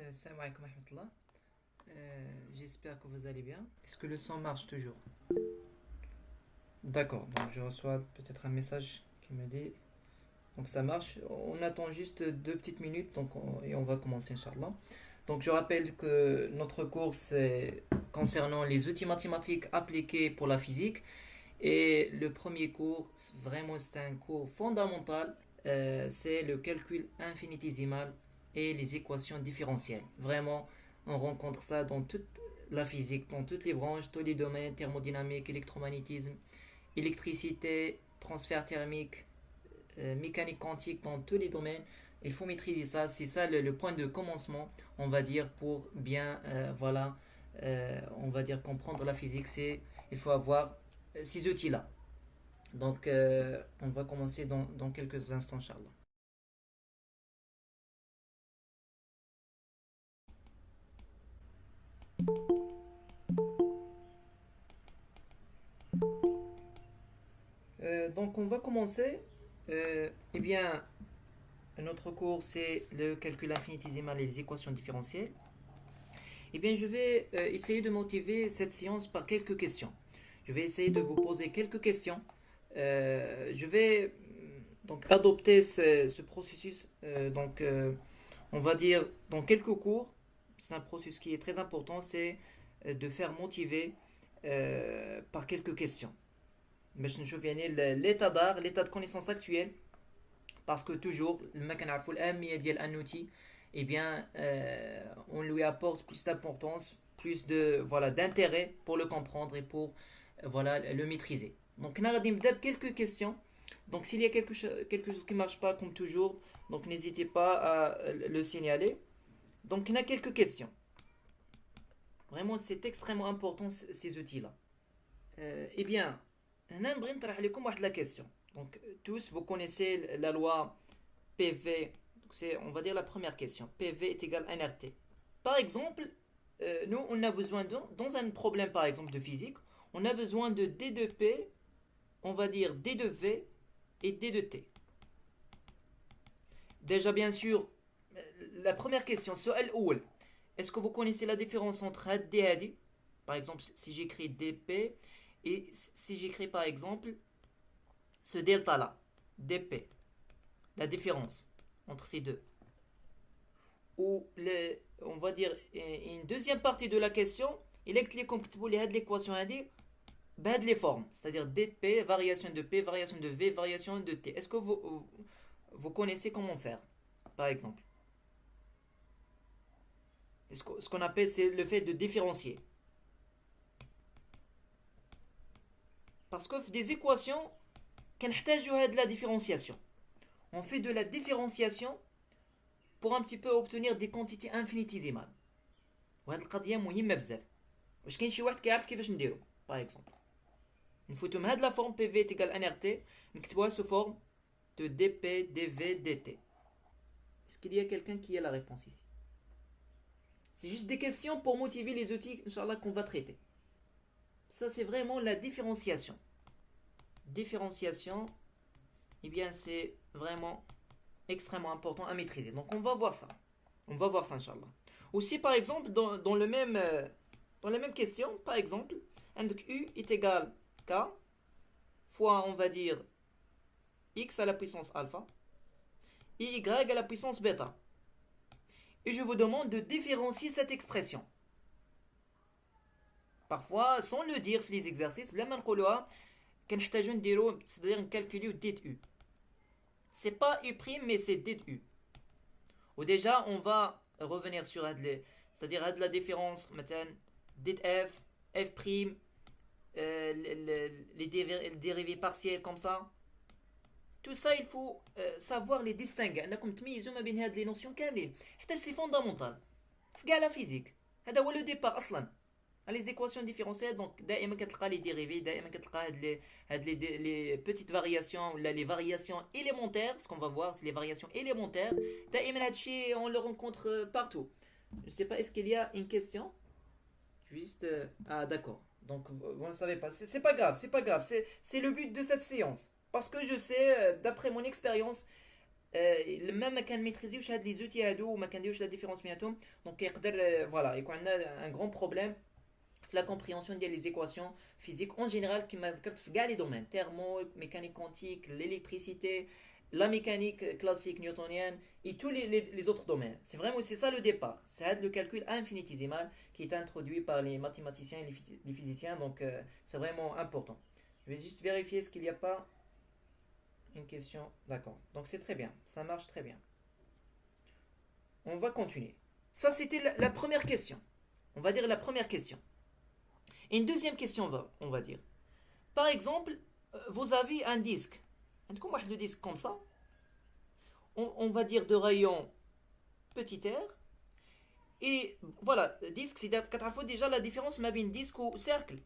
Salam alaikum wa rahmatullah. J'espère que vous allez bien. Est-ce que le son marche toujours? D'accord, donc je reçois peut-être un message qui me dit. Donc ça marche. On attend juste 2 petites minutes et on va commencer, Inch'Allah. Donc je rappelle que notre cours c'est concernant les outils mathématiques appliqués pour la physique. Et le premier cours, vraiment c'est un cours fondamental, c'est le calcul infinitésimal et les équations différentielles. Vraiment, on rencontre ça dans toute la physique, dans toutes les branches, tous les domaines, thermodynamique, électromagnétisme, électricité, transfert thermique, mécanique quantique, dans tous les domaines. Il faut maîtriser ça, c'est ça le point de commencement, on va dire, pour bien, on va dire comprendre la physique, il faut avoir ces outils-là. Donc, on va commencer dans quelques instants, Inch'Allah. Donc, on va commencer. Eh bien, notre cours, c'est le calcul infinitésimal et les équations différentielles. Eh bien, je vais essayer de motiver cette séance par quelques questions. Je vais essayer de vous poser quelques questions. Je vais donc adopter ce processus, on va dire, dans quelques cours. C'est un processus qui est très important, c'est de faire motiver par quelques questions. باش نشوف يعني l'état d'art, l'état de connaissance actuel, parce que toujours ما كنعرفوا الأهمية ديال un outil, eh bien on lui apporte plus d'importance, plus de voilà d'intérêt pour le comprendre et pour voilà le maîtriser. Donc on a نبدا quelques questions. Donc s'il y a quelque chose qui ne marche pas comme toujours, donc n'hésitez pas à le signaler. Donc on a quelques questions. Vraiment c'est extrêmement important ces outils-là. Eh bien, هنا نبغي نطرح لكم واحد la question. Donc tous vous connaissez la loi PV. Donc, c'est on va dire la première question. PV est égal à nRT. Par exemple, nous on a besoin dans un problème par exemple de physique, on a besoin de D de P, on va dire D de V et D de T. Déjà bien sûr, la première question, سؤال الأول. Est-ce que vous connaissez la différence entre هاد D et هادي? Par exemple, si j'écris DP et si j'écris par exemple ce delta là, dp, la différence entre ces deux. Ou on va dire une deuxième partie de la question, il est que comme vous l'équation les formes, c'est-à-dire dp, variation de p, variation de v, variation de t. Est-ce que vous connaissez comment faire, par exemple? Ce qu'on appelle c'est le fait de différencier. Parce que des équations, كنحتاجوا de la différenciation. On fait de la différenciation pour un petit peu obtenir des quantités infinitésimales. وهاد القضيه مهمه بزاف. واش كاين شي واحد كيعرف كيفاش نديرو؟ باغ اكزومبل نفوتو من هاد لا فورم بي في تيكال ان ار تي نكتبوها سو فورم de dp dv dt. Est-ce qu'il y a quelqu'un qui a la réponse ici? C'est juste des questions pour motiver les outils, Inch'Allah, qu'on va traiter. Ça, c'est vraiment la différenciation. Différenciation, eh bien, c'est vraiment extrêmement important à maîtriser. Donc, on va voir ça. On va voir ça, Inch'Allah. Aussi, par exemple, dans la même question, par exemple, U est égal K fois, on va dire, X à la puissance alpha et Y à la puissance bêta. Et je vous demande de différencier cette expression. Parfois, sans le dire, les exercices, c'est-à-dire calculer d de U. C'est pas U', mais c'est d de U. Ou déjà, on va revenir sur c'est-à-dire la différence, maintenant, d de F, F', les dérivés partiels comme ça. Tout ça, il faut savoir les distinguer. انكم تميزوا ما بين هاد لي نوسيون كاملين حتى سي فوندامونتال في كاع لا فيزيك. هذا هو لو ديبار اصلا. Les équations différentielles, donc دائما كتلقى les dérivés, دائما كتلقى les petites variations ولا les variations élémentaires, ce qu'on va voir c'est les variations élémentaires. دائما هادشي on le rencontre partout. Je ne sais pas, est-ce qu'il y a une question? Juste ah d'accord. Donc vous ne savez pas, c'est pas grave, c'est pas grave, c'est le but de cette séance. Parce que je sais, d'après mon expérience, لما ما كان ميتريزيوش هاد لي زوتي هادو وما كنديروش لا ديفيرونس بيناتهم دونك يقدر فوالا يكون عندنا ان غران بروبليم في لا كومبريهنسيون ديال لي زيكواسيون فيزيك اون جينيرال كما ذكرت في كاع لي دومين تيرمو ميكانيك كونتيك ليليكتريسيتي la mécanique classique newtonienne et tous les autres domaines. C'est vraiment c'est ça le départ. C'est le calcul infinitésimal qui est introduit par les mathématiciens et les physiciens. Donc c'est vraiment important. Je vais juste vérifier ce qu'il n'y a pas une question. D'accord. Donc c'est très bien. Ça marche très bien. On va continuer. Ça c'était la première question. On va dire la première question. Et une deuxième question on va dire. Par exemple, vous avez un disque. عندكم واحد le disque comme ça. On va dire de rayon petit r. Et voilà, disque, c'est كتعرفوا déjà la différence ما بين disque ou cercle.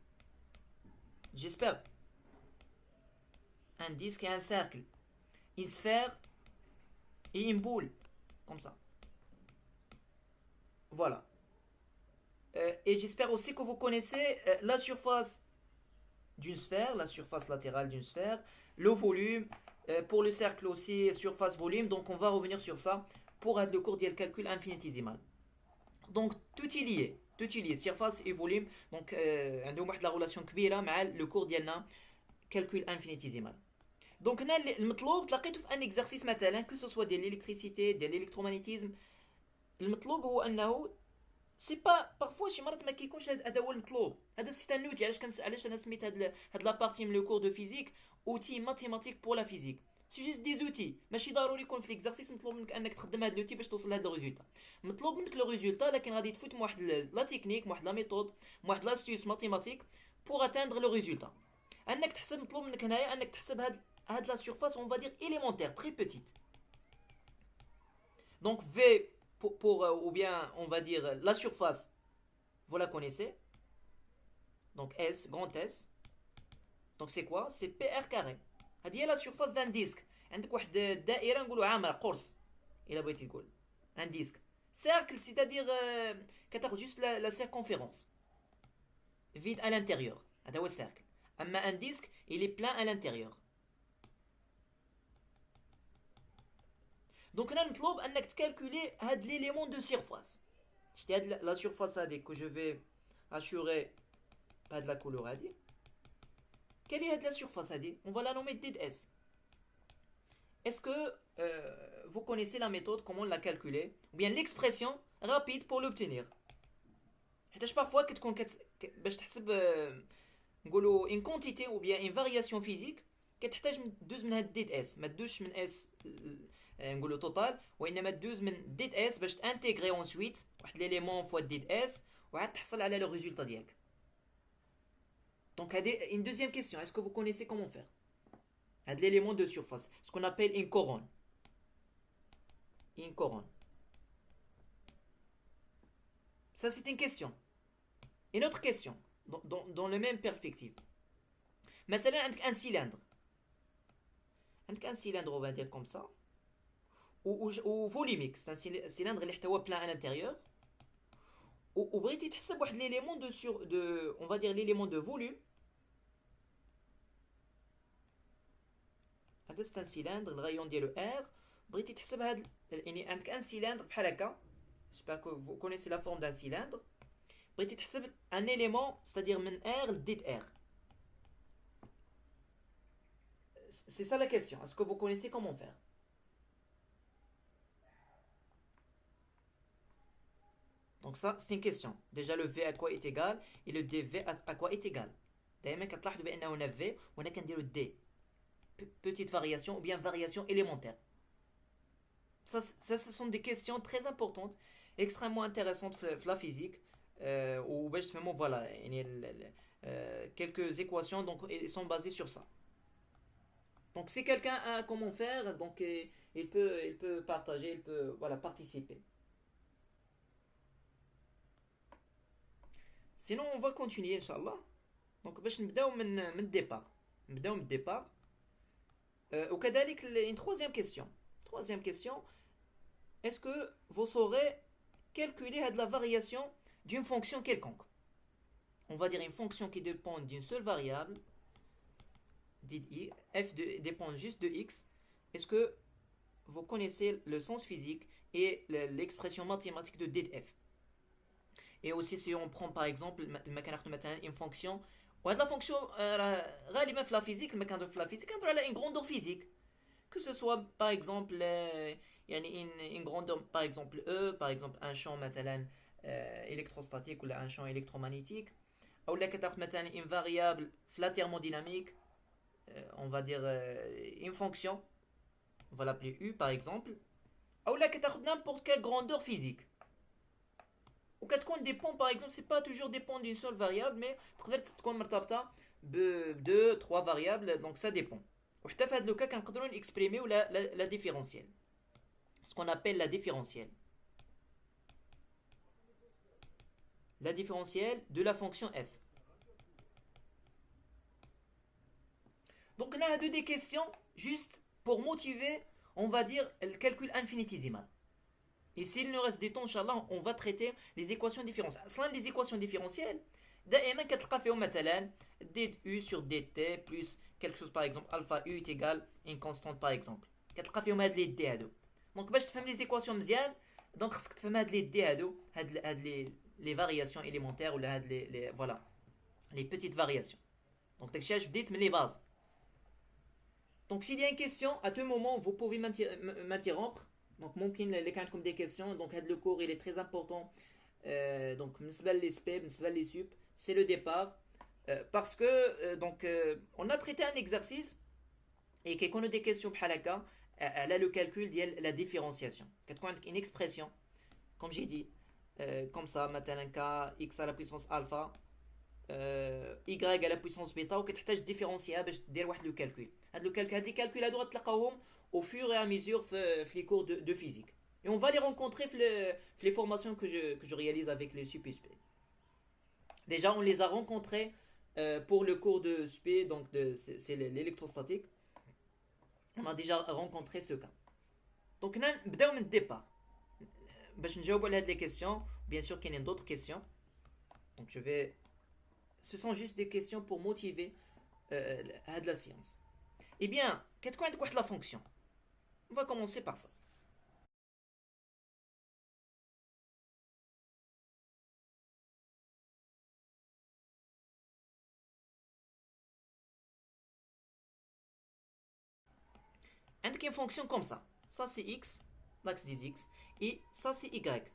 J'espère. Un disque et un cercle. Une sphère et une boule. Comme ça. Voilà. Et j'espère aussi que vous connaissez la surface d'une sphère, la surface latérale d'une sphère, le volume, pour le cercle aussi, surface volume, donc on va revenir sur ça pour le cours du calcul infinitésimal. Donc tout est lié, surface et volume, donc عندهم واحد la relation كبيرة مع le cours ديالنا calcul infinitésimal. Donc هنا المطلوب تلاقيته في ان exercice مثلا que ce soit ديال l'électricité ديال l'électromagnétisme المطلوب هو انه سي با بارفوا شي مرات ما كيكونش هذا هو المطلوب هذا سي ان اوتي علاش انا سميت هاد لا بارتي من لو كور دو فيزيك اوتي ماتيماتيك بور لا فيزيك سي جوست دي زوتي ماشي ضروري يكون في ليكزارسيس مطلوب منك انك تخدم هاد لوتي باش توصل لهاد لو ريزولتا مطلوب منك لو ريزولتا لكن غادي تفوت من واحد لا تكنيك واحد لا ميثود واحد لاستيوس ماتيماتيك بور اتاندر لو ريزولتا انك تحسب مطلوب منك هنايا انك تحسب هاد لا سيرفاس اون فادير élémentaire très petite donc V ou bien on va dire la surface, vous la connaissez. Donc S, grand S. Donc c'est quoi? C'est PR carré. هذه la surface d'un disque. عندك واحد الدائرة نقولوا عامرة قرص إلا بغيتي تقول. Un disque. Cercle, c'est-à-dire كتاخذ juste la circonférence. Vide à l'intérieur. هذا هو cercle. أما un disque, il est plein à l'intérieur. Donc هنا مطلوب انك تكالكولي هاد ليليمون دو سيرفاس شتي هاد لا سيرفاس هادي كو جو في اشوري بهاد لا كولور هادي كال هي هاد لا سيرفاس هادي اون فا لا نومي دي دي اس est-ce que vous connaissez la méthode comment la calculer ou bien l'expression rapide pour l'obtenir حيتاش بارفوا كتكون باش تحسب نقولوا une quantité ou bien une variation physique كتحتاج دوز من هاد دي دي اس ما تدوش من اس نقولوا توتال وانما تدوز من دي دي اس باش تانتيغري اونسويت واحد ليليمون فوا دي دي اس وعاد تحصل على لو ريزولتا ديالك دونك هادي une deuxième question est-ce que vous connaissez comment faire هاد l'élément de surface ce qu'on appelle une couronne ça c'est une question une autre question dans le même perspective مثلا عندك un cylindre عندك un cylindre on va dire comme ça ou volumique c'est un cylindre اللي احتوى plein à l'intérieur وبغيتي تحسب واحد l'élément de on va dire l'élément de volume هذا c'est un cylindre الغيون ديالو R بغيتي تحسب هاد يعني عندك un cylindre بحال هكا j'espère que vous connaissez la forme d'un cylindre بغيتي تحسب un élément c'est-à-dire من R لديت R c'est ça la question est-ce que vous connaissez comment faire donc ça c'est une question déjà le V à quoi est égal et le dV à quoi est égal دائما كتلاحظوا بانه هنا V وهنا كنديروا D petite variation ou bien variation élémentaire ça ce sont des questions très importantes extrêmement intéressantes في la physique وباش تفهموا voilà يعني quelques équations donc elles sont basées sur ça donc si quelqu'un a comment faire donc il peut partager il peut voilà participer sinon on va continuer inchallah donc باش نبداو من الديبار وكذلك une troisième question est-ce que vous saurez calculer la variation d'une fonction quelconque on va dire une fonction qui dépend d'une seule variable dite i f dépend juste de x est-ce que vous connaissez le sens physique et l'expression mathématique de d de f. Et aussi si on prend par exemple une fonction وهاد la fonction غالبا في la physique المكان في la physique كنهضروا على une grandeur physique que ce soit par exemple une grandeur par exemple E par exemple un champ مثلا électrostatique ou un champ électromagnétique ou là كتاخذ مثلا une variable في la thermodynamique on va dire une fonction on va l'appeler U par exemple ou là كتاخذ n'importe quelle grandeur physique وكتكون dépend par exemple c'est pas toujours dépend d'une seule variable mais تقدر تكون مرتبطه ب 2 3 variables donc ça dépend وحتى في هذا لو كا كنقدروا نكسبريميو la différentielle ce qu'on appelle la différentielle de la fonction f. Donc là a des questions juste pour motiver on va dire le calcul infinitésimal. Et s'il nous reste des temps, Inch'Allah, on va traiter les équations différentielles. Selon les équations différentielles, دائما كتلقى فيهم مثلا du sur dt plus quelque chose par exemple alpha u est égal à une constante par exemple. كتلقى فيهم هاد les d هادو. Donc باش تفهم les équations مزيان donc خصك تفهم هاد les d هادو هاد les variations élémentaires ou هاد les voilà les petites variations. Donc داكشي علاش بديت من les bases. Donc s'il y a une question à tout moment vous pouvez m'interrompre. Donc ممكن اللي كان عندكم des questions donc هذا le cours il est très important donc بالنسبه للسبي بالنسبه للسوب c'est le départ parce que donc on a traité un exercice et كيكونوا des questions بحال هكا على le calcul ديال la différenciation كتكون عندك une expression comme j'ai dit comme ça مثلا k x à la puissance alpha y à la puissance bêta وكتحتاج ديفيرونسيها باش دير واحد لو كالكول هاد لو كالكول هاد لي كالكول هادو غتلقاوهم au fur et à mesure les cours de physique. Et on va les rencontrer les formations que je réalise avec les SUP. Déjà, on les a rencontrés pour le cours de SUP, donc c'est l'électrostatique. On a déjà rencontré ce cas. Donc, on va من départ. باش نجاوب على هاد les questions. Bien sûr qu'il y a d'autres questions. Donc, ce sont juste des questions pour motiver de la science. Eh bien, qu'est-ce que la fonction? On va commencer par ça. عندك une fonction comme ça. Ça c'est x, l'axe des x, et ça c'est y.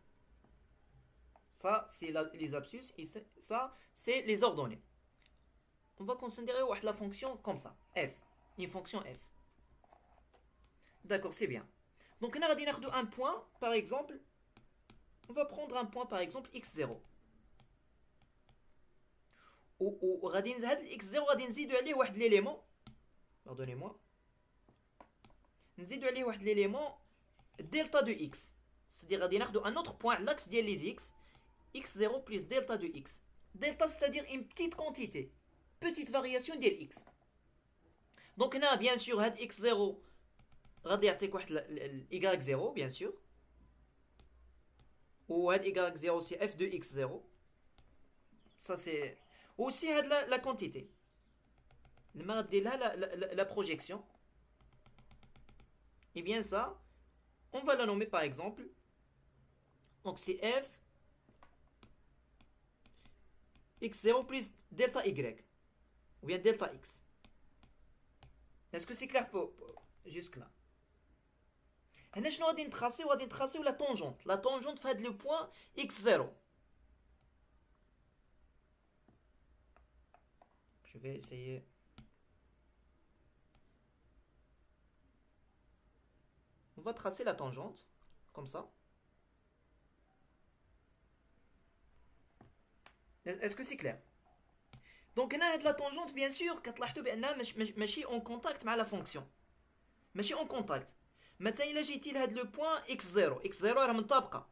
Ça c'est les abscisses, et ça c'est les ordonnées. On va considérer la fonction comme ça, f, une fonction f. D'accord, c'est bien. Donc on a un point, par exemple, on va prendre un point par exemple x0. و غادي نزيد x0 غادي نزيدو عليه واحد l'élément. Pardonnez-moi. نزيدو عليه واحد l'élément delta de x. C'est-à-dire غادي ناخدو un autre point l'axe ديال les x x0 plus delta de x. Delta c'est-à-dire une petite quantité, petite variation ديال x. Donc on a bien sûr هاد x0 غادي يعطيك واحد y0 bien sûr. و هاد y0 c'est f de x0. Ça c'est aussi la quantité. La projection. Et bien ça, on va la nommer par exemple. Donc c'est f x0 plus delta y. Ou bien delta x. Est-ce que c'est clair jusque là? هنا شنو غادي نتراسيو la tangente. La tangente في هذا le point x0. Je vais essayer. On va tracer la tangente, comme ça. Est-ce que c'est clair? Donc هنا هاد la tangente bien sûr كتلاحظوا بأنها ماشي en contact مع la fonction. ماشي en contact. مثلا إلا جيتي لهاد لو بوين x0 راه منطابقة.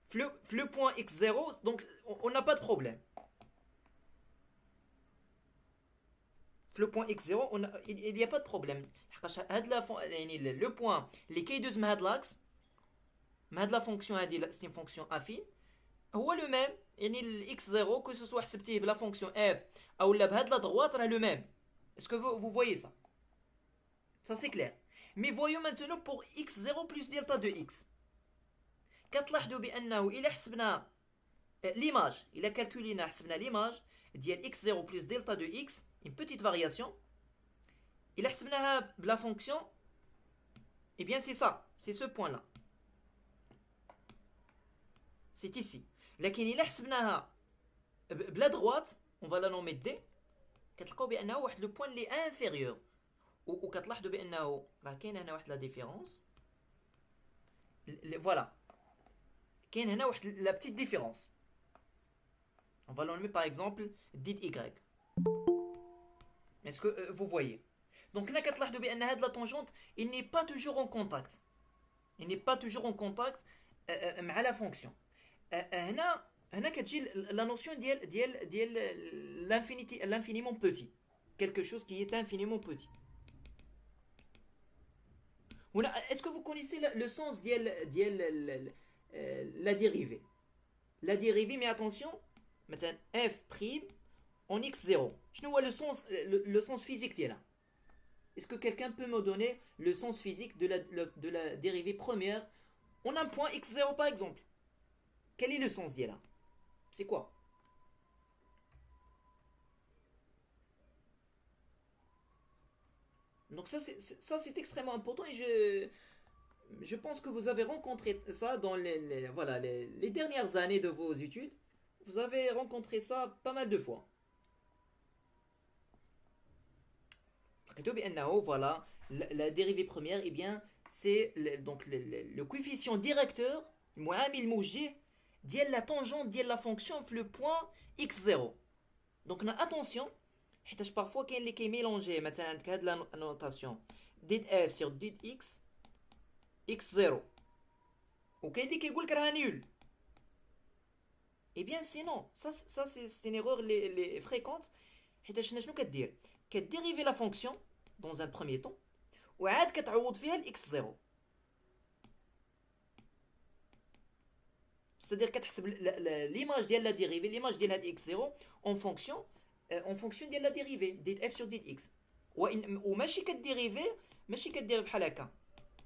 في لو بوين x0 donc on n'a pas de problème. Le point x0 il n'y a pas de problème le point اللي كيدوز مع هاد لاكس مع هاد لا فونكسيون هادي سي فونكسيون افين هو لو ميم يعني الاكس 0 كو سو سوا حسبتيه بلا فونكسيون اف او لا بهاد لا دغوات راه لو ميم. اسكو vous voyez ça c'est clair. Mais voyons maintenant pour x0 plus delta de x. كتلاحظوا بانه الى حسبنا l'image, il a calculé l'image ديال x0 plus delta de x, une petite variation. Il a حسبناها la fonction, et bien c'est ça, c'est ce point là. C'est ici. لكن il a حسبناها بلا droite, on va la nommer d. كتلقاو بانه واحد لو بوين اللي انفيريور. وكتلاحظوا بانه راه كاين هنا واحد لا ديفيرونس. فوالا. كاين هنا واحد لا بتيت ديفيرونس. On va le nommer par exemple dit y. Est-ce que vous voyez? Donc là, كتلاحظوا بأن هاد la tangente, il n'est pas toujours en contact. Il n'est pas toujours en contact مع la fonction. هنا كتجي la notion ديال l'infiniment petit. Quelque chose qui est infiniment petit. Est-ce que vous connaissez le sens ديال la dérivée? La dérivée, mais attention, مثلا f' en x0. شنو هو le sens physique ديالها? Est-ce que quelqu'un peut me donner le sens physique de la dérivée première en un point x0 par exemple? Quel est le sens d'elle? C'est quoi? Donc ça c'est extrêmement important et je pense que vous avez rencontré ça dans les dernières années de vos études. Vous avez rencontré ça pas mal de fois. Voilà, la dérivée première, eh bien, c'est le coefficient directeur, المعامل موجه ديال la tangente ديال la fonction في le point x0. Donc attention, حيتاش parfois كاين اللي كيميلونجي مثلا عندك هاد لا نوتاسيون ديت f sur ديت x x0 وكاين اللي كيقول لك راها نول. Eh bien sinon, ça c'est une erreur les fréquente. حيتاش شنو كدير؟ كديريفي la fonction dans un premier temps وعاد كتعوض فيها x0. C'est-à-dire كتحسب l'image ديال la dérivée, l'image ديال هاد x0 en fonction ديال la dérivée ديت f sur ديت x. وماشي كديريفي ماشي كدير بحال هكا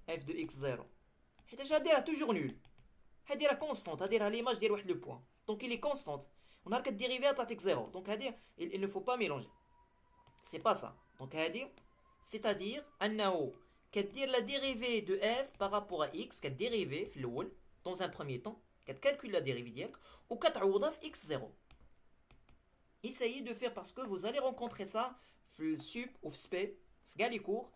f de x0 حيتاش هادي toujours nul. هادي راه constante, هادي راه l'image ديال واحد لو بوين. Donc il est constante. On a que dérivé à x0. Donc il ne faut pas mélanger. C'est pas ça. Donc c'est-à-dire أنه كدير la dérivée de f par rapport à x كديريفي في الأول dans un premier temps كتكالكول la dérivée ديالك وكتعوضها في x0. Essayez de faire parce que vous allez rencontrer ça في السوب ou في spé في كاع les cours.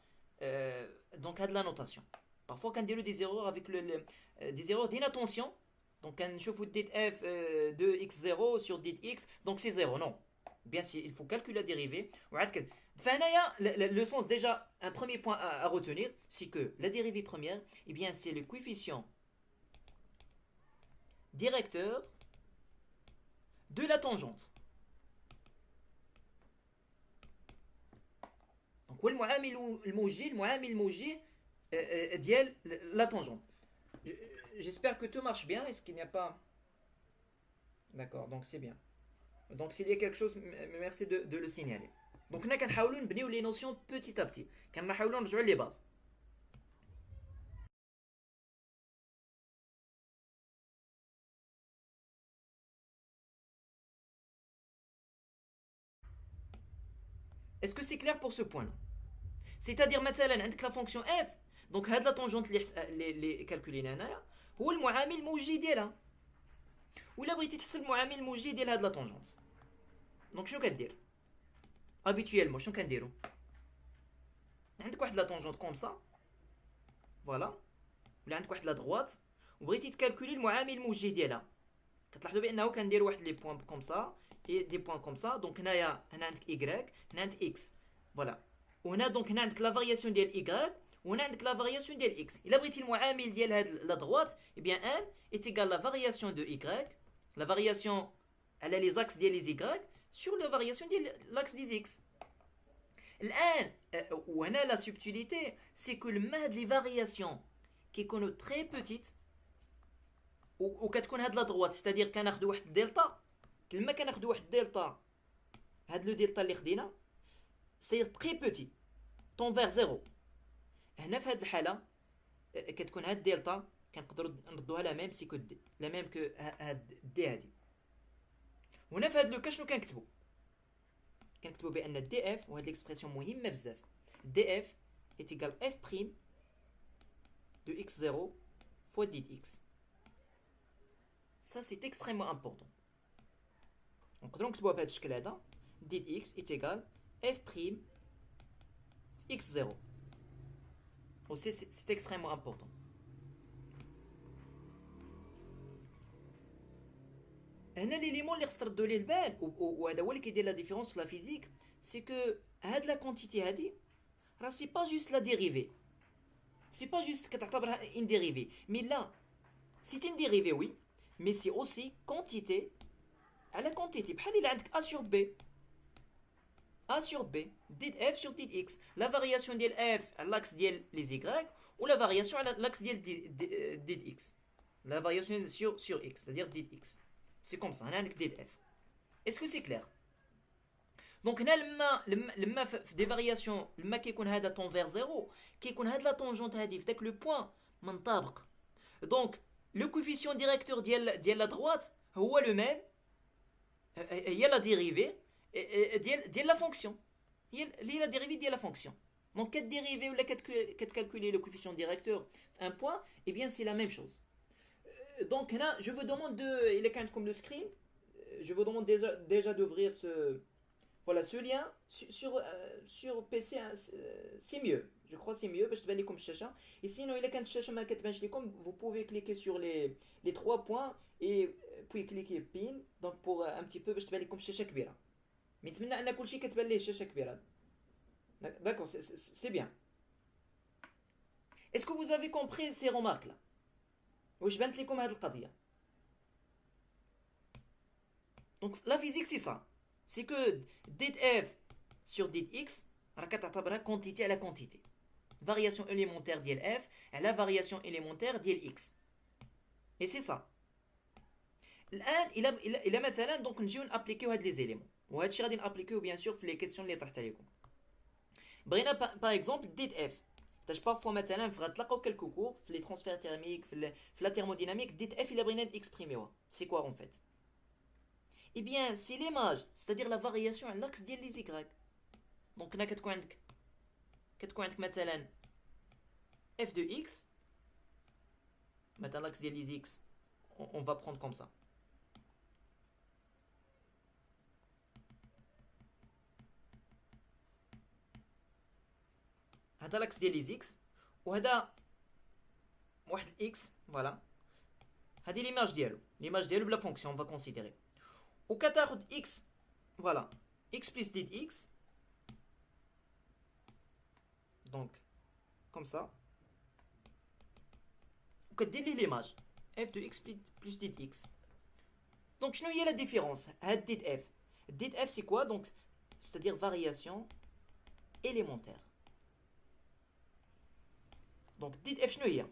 Donc هاد la notation. Parfois كنديروا des erreurs avec des erreurs d'inattention. Donc كنشوفوا ديت f de x0 sur dit x donc c'est 0. Non. Bien sûr, il faut calculer la dérivée. Le sens déjà, un premier point à retenir, c'est que la dérivée première, eh bien c'est le coefficient directeur de la tangente. Donc المعامل الموجي ديال la tangente. J'espère que tout marche bien. Est-ce qu'il n'y a pas... D'accord, donc c'est bien. Donc s'il y a quelque chose, merci de le signaler. Donc nous كنحاولوا نبنيو les notions petit à petit. كنحاولوا نرجعوا les bases. Est-ce que c'est clair pour ce point-là? C'est-à-dire مثلا عندك la fonction f. Donc هاد la tangente اللي كالكولينا هنايا هو المعامل الموجي ديالها. ولا بغيتي تحسب المعامل الموجي ديال هاد لا طونجونت دونك شنو كدير habituellement شنو كنديرو عندك واحد لا طونجونت كوم سا فوالا ولا عندك واحد لا دغوات وبغيتي تكالكولي المعامل الموجي ديالها كتلاحظوا بانه كندير واحد لي بوين كوم سا اي دي بوين كوم سا دونك هنا عندك y هنا عندك x فوالا وهنا دونك هنا عندك لا فارياسيون ديال y وهنا عندك لا فارياسيون ديال x الا بغيتي المعامل ديال هاد لا دغوات اي بيان ان est égal la variation de y, la variation elle a les axes des y sur la variation de l'axe des x. الآن وهنا la subtilité c'est que les variations qui sont très petites وكتكون هاد لا دغوات c'est-à-dire كناخذ واحد دلتا كلما كناخذ واحد دلتا هاد لو دلتا اللي خدينا c'est très petit tend vers 0 هنا في هذه الحاله كتكون هاد دلتا كنقدروا نردوها لا ميم سي كو دي لا ميم كو هاد دي هادي. هنا في هاد لو كا شنو كنكتبوا بان دي اف وهاد ليكسبرسيون مهمه بزاف. دي اف est égal f prime de x0 fois d de x. Ça c'est extrêmement important. نقدروا نكتبوها بهذا الشكل هذا d de x est égal f prime x0. Aussi c'est extrêmement important. هنا ليليمون اللي خص تردوا ليه البال وهذا هو اللي كيدير لا ديفيرونس في لا فيزيك سي كو هاد لا كونتيتي هادي راه سي با جوست لا ديريفي سي با جوست كتعتبرها ان ديريفي مي لا سي ان ديريفي وي مي سي اوسي كونتيتي على كونتيتي بحال الا عندك ا سور بي A sur B, dit F sur dit X. La variation ديال F على l'axe ديال les Y ou la variation على l'axe ديال dit X. La variation sur X, c'est-à-dire dit X. C'est comme ça, هنا عندك dit F. Est-ce que c'est clair? Donc هنا لما في دي فارياسيون لما كيكون هذا طون فير زيرو كيكون هاد لا طونجونت هادي في داك لو بوين منطابق. دونك لو كوفيسيون ديريكتور ديال لا دروات هو لو ميم هي لا ديريفي ديال لا فونكسيون هي لا ديريفي ديال لا فونكسيون. دونك كديريفي ولا كتكالكولي لو كوفيسيون ديريكتور في ان بوين اي بيان سي لا ميم شوز. دونك هنا جو فو دوموند الى كان عندكم لو سكرين je vous demande déjà d'ouvrir ce lien sur PC. C'est mieux, je crois c'est mieux باش تبان لكم الشاشه. Et sinon الا كانت الشاشه ما كتبانش لكم vous pouvez cliquer sur les trois points et puis cliquer pin donc pour un petit peu باش تبان لكم الشاشه كبيره. نتمنى ان كل شيء كتبان ليه الشاشه كبيره. D'accord, c'est bien. Est-ce que vous avez compris ces remarques là? واش بانت لكم هذه القضيه؟ Donc la physique c'est ça. C'est que dit f sur dit x راه كتعتبرها quantité على quantité. Variation élémentaire ديال f على variation élémentaire ديال x. Et c'est ça. الان الى مثلا دونك نجيو نابليكيو هاد لي زيليمون وهذا الشيء غادي نابليكيو بيان سور في لي كيسيون اللي طرحتها لكم. بغينا باغ اكزومبل ديت اف تاش بارفوا مثلا غتلاقاو كالكو كور في لي ترانسفير تيرميك في لا تhermodynamique ديت اف الا بغينا نكسبريميوها سي كوا اون فيت؟ اي بيان سي ليماج c'est-à-dire la variation على l'axe ديال لي زيكراك. دونك هنا كتكون عندك مثلا f de x مثلا l'axe ديال لي x on va prendre comme ça. هذا l'axe ديال لي زيكس وهذا واحد الاكس فوالا. هذه ليماج ديالو بلا فونكسيون on va considérer. وكتاخد x فوالا x plus dit x donc comme ça وكدير لي ليماج f de x plus dit x. donc شنو هي لا ديفيرونس هاد dit f؟ dit f c'est quoi donc c'est-à-dire variation élémentaire. donc dit f شنو هي؟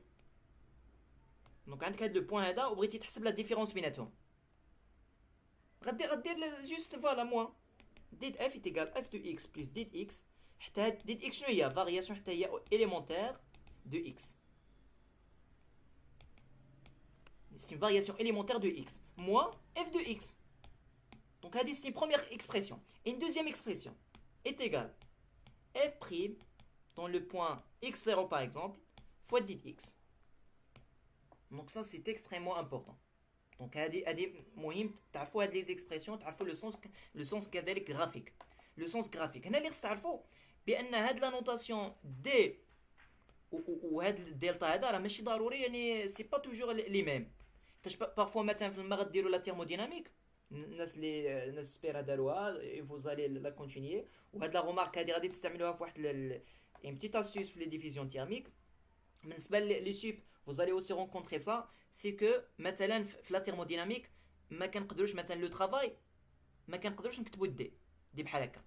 دونك عندك هاد لو بوين هذا وبغيتي تحسب لا ديفيرونس بيناتهم غدير جوست فوالا موان ديت اف ايكال اف دو اكس بلس ديت اكس حتى ديت اكس شنو هي فارياسيون حتى هي اليمونتير دو اكس. c'est une variation élémentaire de x moins f de x. donc هذه c'est une première expression. Et une deuxième expression est égale f prime dans le point x0 par exemple fois dit x. donc ça c'est extrêmement important. donc هذه مهم تعرفوا هاد لي زيكسبرسيون تعرفوا لو سونس كذلك غرافيك. لو سونس غرافيك هنا اللي خص تعرفوا بان هاد لا نوتاسيون دي وهاد الدلتا هذا راه ماشي ضروري يعني سي با توجور لي ميم. بارفوا مثلا في المغرب ديروا لا تيرموديناميك الناس سبيرا داروها فوزالي لا كونتينيي وهاد لا رومارك هادي غادي تستعملوها في واحد ان بتيت استيوس في لي ديفيزيون تيرميك. بالنسبه لي سوب vous allez aussi rencontrer ça c'est que مثلا في لا تيرموديناميك ما كنقدروش مثلا لو ترافاي ما كنقدروش نكتبوا دي بحال هكا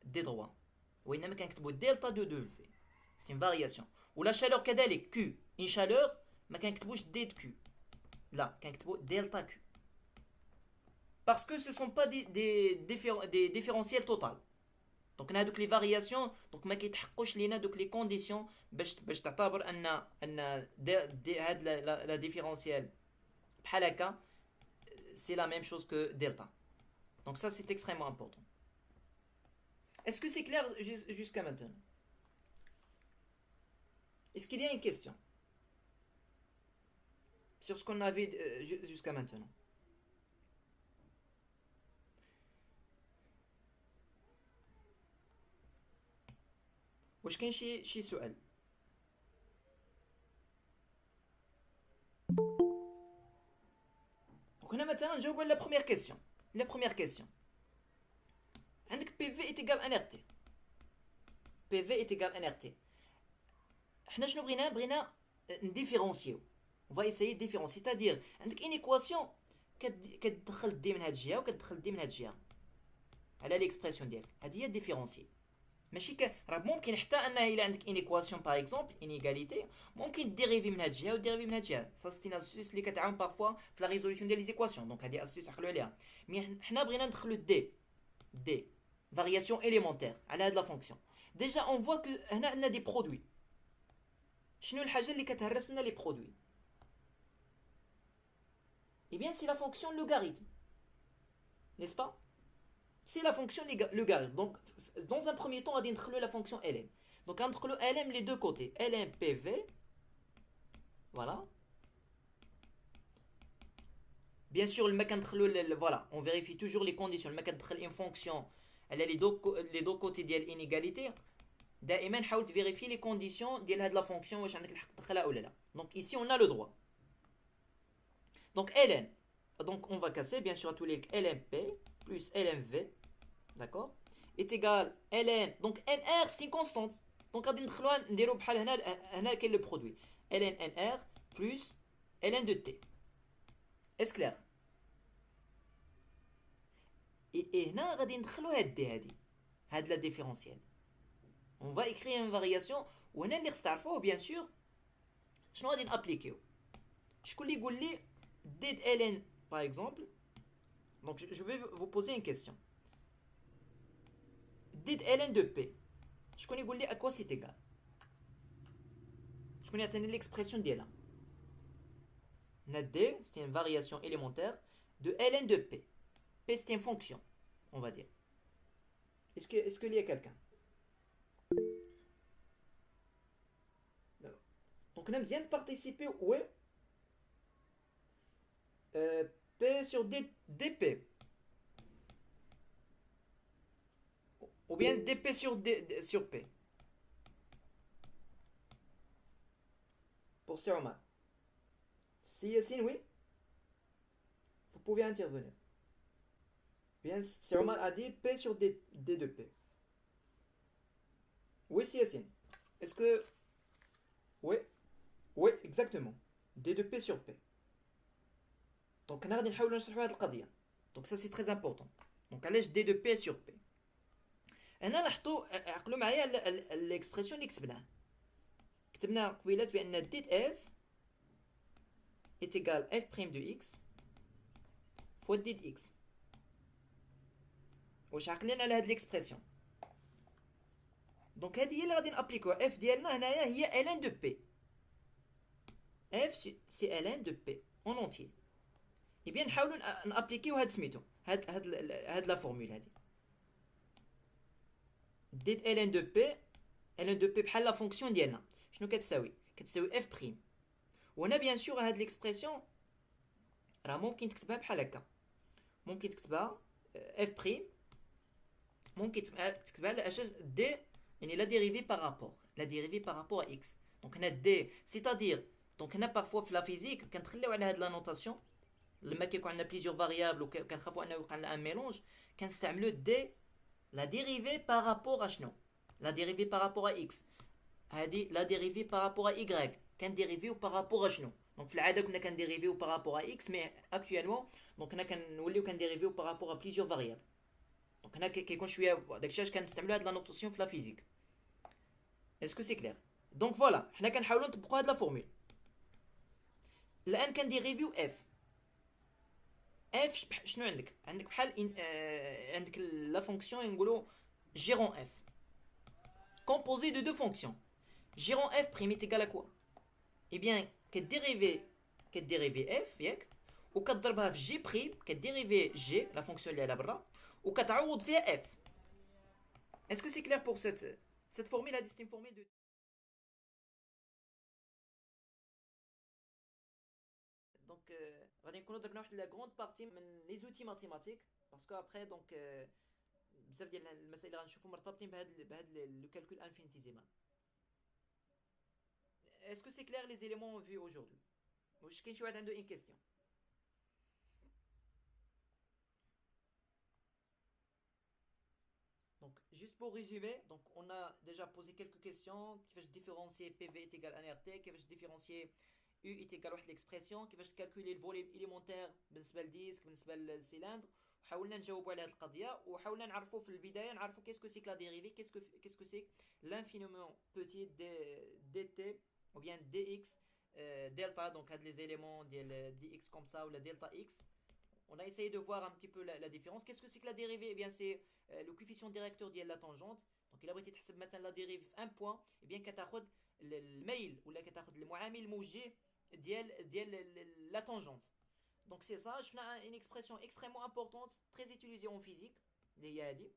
دي دروا وانما كنكتبوا دلتا دو في سي une variation. ولا شالور كذلك كيو ان شالور ما كنكتبوش دي دو كيو لا كنكتبوا دلتا كيو parce que ce sont pas des différentiels total. دونك هادوك لي فارياسيون دونك ما كيتحققوش لينا دوك لي كونديسيون باش تعتبر ان هاد لا ديفيرونسيال بحال هكا سي لا ميم شوز كو دلتا. دونك ça c'est extrêmement important. Est-ce que c'est clair jusqu'à maintenant? Est-ce qu'il y a une question sur ce qu'on avait jusqu'à maintenant? واش كاين شي سؤال؟ Donc هنا مثلا نجاوب على la première question. La première question. عندك PV est égal à NRT. PV est égal à NRT. حنا شنو بغينا نديفيرونسيو. On va essayer de différencier. C'est-à-dire عندك une équation كتدخل دي من هاد الجهه وكتدخل دي من هاد الجهه على ليكسبرسيون ديالك. هذه هي ديفيرونسي. ماشي راه ممكن حتى انها الا عندك ان ايكواسيون باغ اكزومبل انيغاليتي ممكن ديريفي من هاد الجهه وديريفي من هاد الجهه. سا سيتي استوس اللي كتعاون بارفوا في لا ريزوليسيون ديال لي زيكواسيون. دونك هذه استوس عقلوا عليها. مي حنا بغينا ندخلو دي فارياسيون اليمونتير على هاد لا فونكسيون. ديجا اون فوا كو هنا عندنا دي برودوي. شنو الحاجه اللي كتهرس لنا لي برودوي؟ Eh bien, c'est la fonction logarithme. N'est-ce pas? C'est la fonction logarithme. Donc, dans un premier temps, on va inclure la fonction ln. Donc, entre le ln, les deux côtés. ln pv. Voilà. Bien sûr, le mec entre voilà, on vérifie toujours les conditions. Le mec entre une fonction, elle a les deux côtés de l'inégalité. دائما حاول vérifier les conditions ديال هاد la fonction واش عندك الحق تدخلها ولا لا. Donc ici on a le droit. Donc ln, donc on va casser bien sûr à tous les lnp plus lnv, d'accord, est égal ln, donc nr c'est une constante, donc غادي ندخلوها نديرو بحال هنا كاين لو برودوي ln nr plus ln de t. Est-ce clair? et هنا غادي ندخلو هاد دي هاد لا ديفيرونسيال. On va écrire une variation وهنا اللي خص تعرفوه bien sûr شنو غادي نابليكيو. شكون اللي يقول لي did ln par exemple, donc je vais vous poser une question. did ln de p, شكون يقول لي à quoi c'est égal؟ شكون يعطيني l'expression ديالها؟ d c'est une variation élémentaire de ln de p. P c'est une fonction, on va dire. Est-ce qu'il y a quelqu'un? Donc on a besoin de participer. Ouais. P sur dp. Ou bien dp sur p. Pour Surma. Si Yassine, oui. Vous pouvez intervenir. Bien, Surma a dit p sur d de p. Oui, si Yassine. Est-ce que... Oui. Oui, exactement. d de p sur p. Donc on a غادي نحاولوا نشرحوا هذه القضيه. Donc ça c'est très important. Donc علاش d de p sur p. هنا لاحظوا عقلوا معايا الاكسبرسيون اللي كتبنا قبيلات بان did f est égal f' de x fois did x. واش عاقلين على هذه الاكسبرسيون؟ دونك هذه هي اللي غادي نابليكوها. f ديالنا هنايا هي ln de p. f c'est ln de p en entier. اي بيان نحاولوا نابليكيو هاد سميتو هاد لا فورمول هادي ديت ln دو بي. ln دو بي بحال لا فونكسيون ديالنا شنو كتساوي اف بريم. وهنا بيان سور هاد ليكسبرسيون راه ممكن تكتبها بحال هكا. ممكن تكتبها اف بريم، ممكن تكتبها على اساس دي يعني لا ديريفي بارابور ا اكس. دونك هنا دي سيتادير دونك هنا بارفوا في لا فيزيك كنتخليو على هاد لا نوتاسيون لما كيكون عندنا بليزيور فاريابل وكنخافوا انه يوقع لنا ان ميلونج كنستعملوا دي لا ديريفي بارابور ا شنو لا ديريفي بارابور ا اكس. هذه لا ديريفي بارابور ا ايغريك كنديريفيو بارابور ا شنو. دونك في العاده كنا كنديريفيو بارابور ا اكس مي اكطوالمون دونك هنا كنوليو كنديريفيو بارابور ا بليزيور فاريابل. دونك هنا كيكون شويه داكشي علاش كنستعملوا هاد لا نوتاسيون في لا فيزيك. اسكو سي كلير؟ دونك فوالا حنا كنحاولوا نطبقوا هاد لا فورمول. الان كنديريفيو اف شنو عندك بحال عندك لا فونكسيون نقولوا gérant f, composé de deux fonctions. Gérant f' est égal à quoi? Eh bien, كديريفي f ياك وكتضربها في جي بريم كديريفي جي لا فونكسيون اللي على برا وكتعوض فيها f. Est-ce que c'est clair pour cette formule là, c'est une formule de donc غادي نكونوا درنا واحد لا grande partie من les outils mathématiques parce que après donc بزاف ديال المسائل اللي غنشوفوا مرتبطين بهاد لو calcul infinitésimal. Est-ce que c'est clair les éléments vus aujourd'hui? واش كاين شي واحد عنده une question? Donc, juste pour résumer, donc on a déjà posé quelques questions. Qui va différencier PV est égal à NRT, qui va différencier U est égal à l'expression, qui va calculer le volume élémentaire بالنسبة للديسك بالنسبة للسيلندر. وحاولنا نجاوبوا على هذه القضية وحاولنا نعرفوا في البداية نعرفوا qu'est-ce que c'est que la dérivée, qu'est-ce que c'est l'infiniment petit dt ou bien dx delta, donc les éléments de dx comme ça ou la delta x. On a essayé de voir un petit peu la différence. Qu'est-ce que c'est que la dérivée? Eh bien, c'est le coefficient directeur de la tangente. Donc, il a été تحسب مثلا la dérivée في 1 point. Eh bien, كتاخد الميل ولا كتاخد المعامل الموجي ديال la tangente. Donc, c'est ça. Je fais une expression extrêmement importante, très utilisée en physique. اللي هي هذه.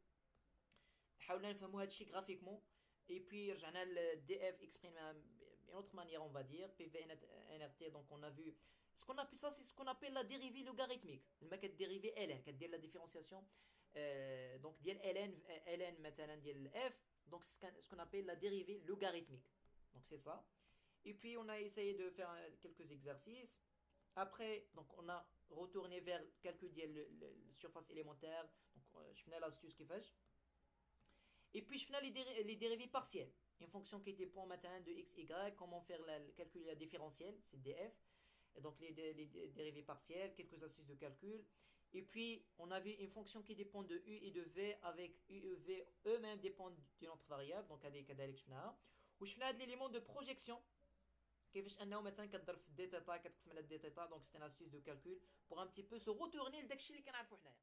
حاولنا نفهموا هذا الشيء graphiquement. Et puis, رجعنا le df exprimé d'une autre manière, on va dire. PV nrt, donc on a vu ce qu'on appelle ça, c'est ce qu'on appelle la dérivée logarithmique. لما كديريفي ln كدير la différenciation donc ديال ln مثلا ديال f, donc c'est ce qu'on appelle la dérivée logarithmique. Donc c'est ça. Et puis on a essayé de faire quelques exercices. Après, donc on a retourné vers le calcul de la surface élémentaire. Donc je fais l'astuce qui fait. Et puis je fais les dérivés partiels. Une fonction qui dépend maintenant de x, y, comment faire calculer la différentielle, c'est df. Et donc les dérivés partiels, quelques astuces de calcul. Et puis on avait une fonction qui dépend de u et de v, avec u et v eux-mêmes dépendent d'une autre variable. Donc كذلك شفناها. وشفنا هذا l'élément de projection. كيفاش انه مثلا كتضرب في دي تيتا كتقسم على دي تيتا. Donc c'est une astuce de calcul pour un petit peu se retourner لداكشي اللي كنعرفو حنايا.